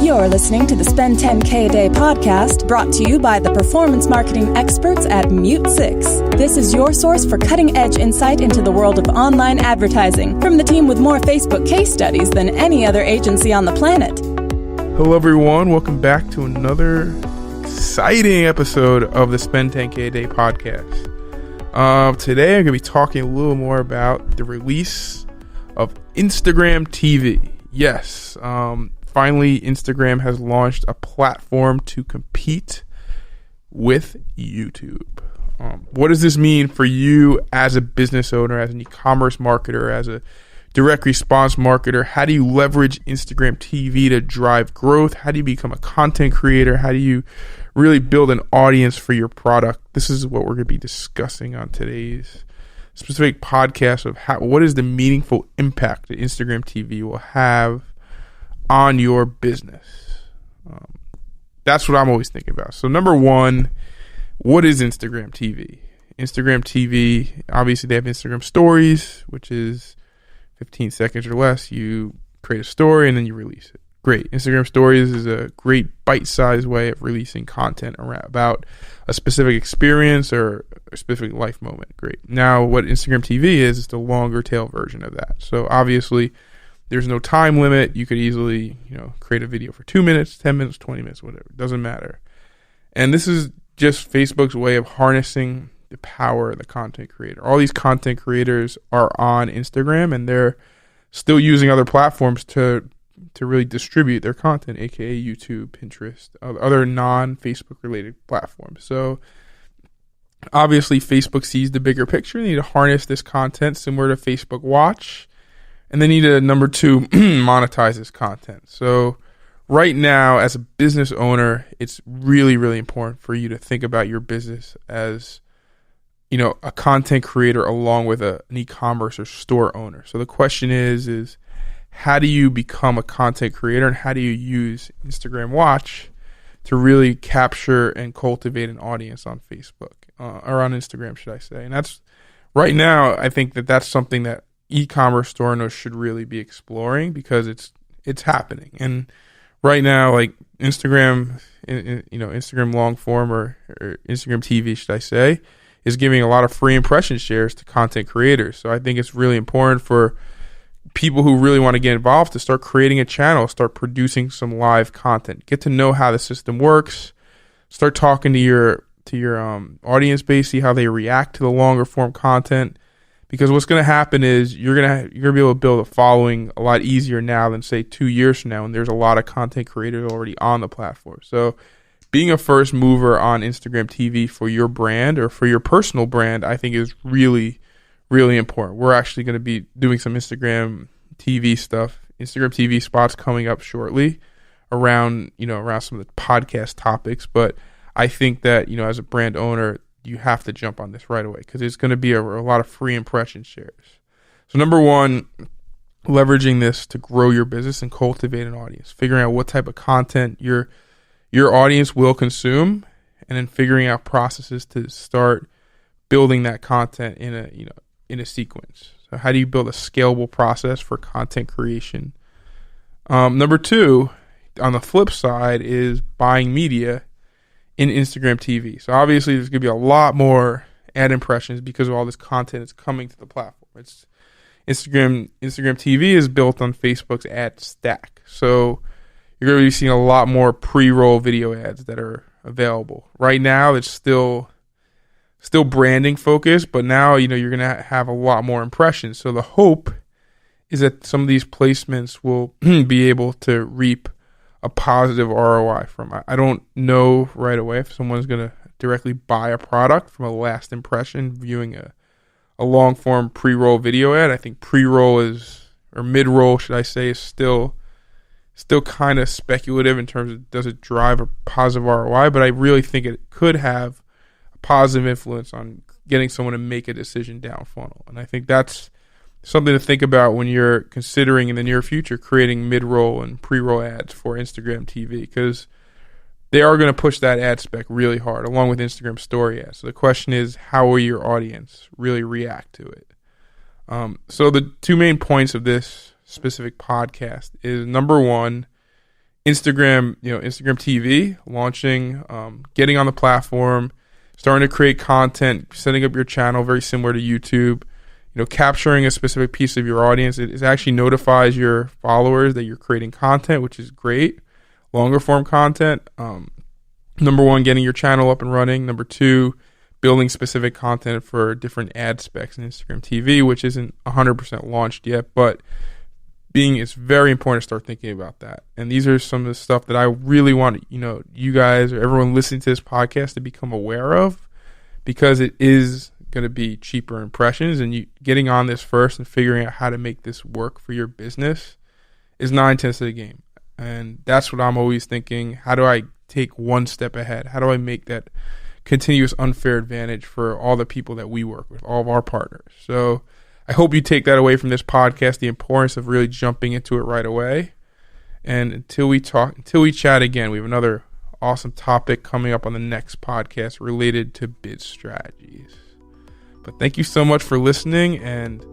You're listening to the Spend 10K a Day podcast, brought to you by the performance marketing experts at Mute6. This is your source for cutting-edge insight into the world of online advertising from the team with more Facebook case studies than any other agency on the planet. Hello, everyone. Welcome back to another exciting episode of the Spend 10K a Day podcast. Today, I'm going to be talking a little more about the release of Instagram TV. Yes, finally, Instagram has launched a platform to compete with YouTube. What does this mean for you as a business owner, as an e-commerce marketer, as a direct response marketer? How do you leverage Instagram TV to drive growth? How do you become a content creator? How do you really build an audience for your product? This is what we're going to be discussing on today's specific podcast of what is the meaningful impact that Instagram TV will have on your business. That's what I'm always thinking about. So number one, what is Instagram TV? Instagram TV, obviously they have Instagram stories, which is 15 seconds or less. You create a story and then you release it. Great. Instagram stories is a great bite-sized way of releasing content about a specific experience or a specific life moment. Great. Now what Instagram TV is the longer tail version of that. So obviously there's no time limit. You could easily, create a video for 2 minutes, 10 minutes, 20 minutes, whatever. It doesn't matter. And this is just Facebook's way of harnessing the power of the content creator. All these content creators are on Instagram and they're still using other platforms to really distribute their content, aka YouTube, Pinterest, other non-Facebook related platforms. So obviously Facebook sees the bigger picture. They need to harness this content similar to Facebook Watch. And they need to, number two, monetize this content. So right now, as a business owner, it's really, really important for you to think about your business as, a content creator along with an e-commerce or store owner. So the question is how do you become a content creator and how do you use Instagram Watch to really capture and cultivate an audience on Facebook or on Instagram, should I say? And that's right now, I think that's something that e-commerce store owners should really be exploring because it's happening. And right now, like Instagram, Instagram long form or Instagram TV, should I say, is giving a lot of free impression shares to content creators. So I think it's really important for people who really want to get involved to start creating a channel, start producing some live content, get to know how the system works, start talking to your audience base, see how they react to the longer form content. Because what's going to happen is you're gonna be able to build a following a lot easier now than say 2 years from now, and there's a lot of content creators already on the platform. So being a first mover on Instagram TV for your brand or for your personal brand, I think is really, really important. We're actually going to be doing some Instagram TV stuff, Instagram TV spots coming up shortly around some of the podcast topics. But I think that, as a brand owner, you have to jump on this right away because it's going to be a lot of free impression shares. So number one, leveraging this to grow your business and cultivate an audience, figuring out what type of content your audience will consume, and then figuring out processes to start building that content in a sequence. So how do you build a scalable process for content creation? Number two, on the flip side, is buying media in Instagram TV. So obviously there's going to be a lot more ad impressions because of all this content that's coming to the platform. It's Instagram TV is built on Facebook's ad stack. So you're going to be seeing a lot more pre-roll video ads that are available. Right now it's still branding focused, but now you're going to have a lot more impressions. So the hope is that some of these placements will be able to reap a positive ROI from it. I don't know right away if someone's going to directly buy a product from a last impression viewing a long form pre-roll video ad. I think pre-roll or mid-roll, should I say, is still kind of speculative in terms of does it drive a positive ROI, but I really think it could have a positive influence on getting someone to make a decision down funnel. And I think that's something to think about when you're considering in the near future creating mid-roll and pre-roll ads for Instagram TV, because they are going to push that ad spec really hard along with Instagram story ads. So the question is, how will your audience really react to it? So the two main points of this specific podcast is, number one, Instagram TV, launching, getting on the platform, starting to create content, setting up your channel very similar to YouTube, capturing a specific piece of your audience. It actually notifies your followers that you're creating content, which is great. Longer form content. Number one, getting your channel up and running. Number two, building specific content for different ad specs in Instagram TV, which isn't 100% launched yet, but it's very important to start thinking about that. And these are some of the stuff that I really want, you guys or everyone listening to this podcast to become aware of, because it is going to be cheaper impressions, and you getting on this first and figuring out how to make this work for your business is 9/10 of the game. And that's what I'm always thinking. How do I take one step ahead? How do I make that continuous unfair advantage for all the people that we work with, all of our partners? So I hope you take that away from this podcast, the importance of really jumping into it right away. And until we chat again, we have another awesome topic coming up on the next podcast related to bid strategies. But thank you so much for listening, and